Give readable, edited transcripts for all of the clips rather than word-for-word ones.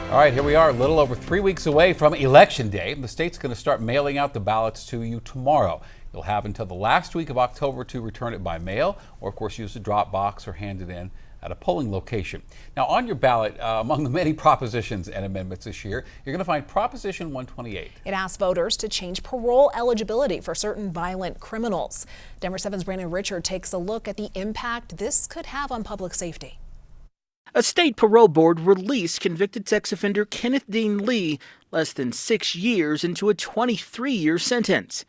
All right, here we are, a little over 3 weeks away from Election Day. The state's going to start mailing out the ballots to you tomorrow. You'll have until the last week of October to return it by mail, or of course use a drop box or hand it in at a polling location. Now, on your ballot, among the many propositions and amendments this year, you're going to find Proposition 128. It asks voters to change parole eligibility for certain violent criminals. Denver 7's Brandon Richard takes a look at the impact this could have on public safety. A state parole board released convicted sex offender Kenneth Dean Lee less than 6 years into a 23-year sentence.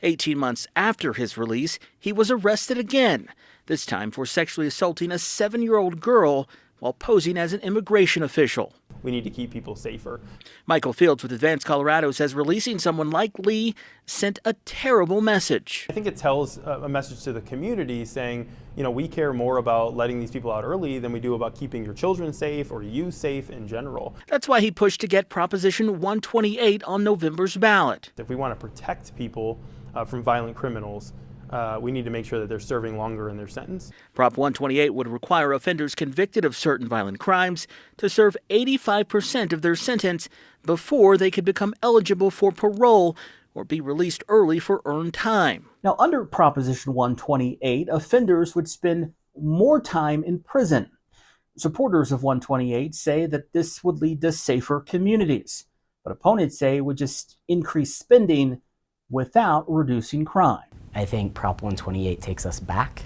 18 months after his release, he was arrested again, this time for sexually assaulting a 7-year-old girl while posing as an immigration official. We need to keep people safer. Michael Fields with Advance Colorado says releasing someone like Lee sent a terrible message. I think it tells a message to the community saying, we care more about letting these people out early than we do about keeping your children safe or you safe in general. That's why he pushed to get Proposition 128 on November's ballot. If we want to protect people from violent criminals, we need to make sure that they're serving longer in their sentence. Prop 128 would require offenders convicted of certain violent crimes to serve 85% of their sentence before they could become eligible for parole or be released early for earned time. Now, under Proposition 128, offenders would spend more time in prison. Supporters of 128 say that this would lead to safer communities, but opponents say it would just increase spending without reducing crime. I think Prop 128 takes us back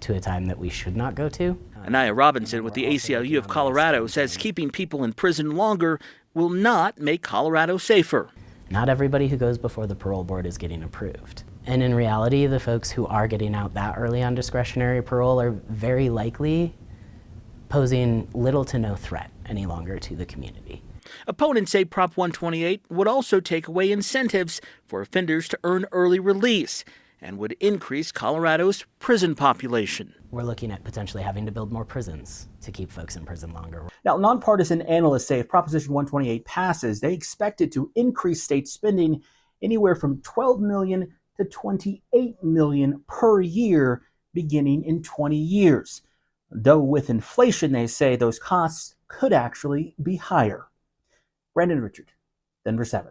to a time that we should not go to. Anaya Robinson with the ACLU of Colorado says keeping people in prison longer will not make Colorado safer. Not everybody who goes before the parole board is getting approved. And in reality, the folks who are getting out that early on discretionary parole are very likely posing little to no threat any longer to the community. Opponents say Prop 128 would also take away incentives for offenders to earn early release and would increase Colorado's prison population. We're looking at potentially having to build more prisons to keep folks in prison longer. Now, nonpartisan analysts say if Proposition 128 passes, they expect it to increase state spending anywhere from $12 million to $28 million per year beginning in 20 years. Though with inflation, they say those costs could actually be higher. Brandon Richard, Denver 7.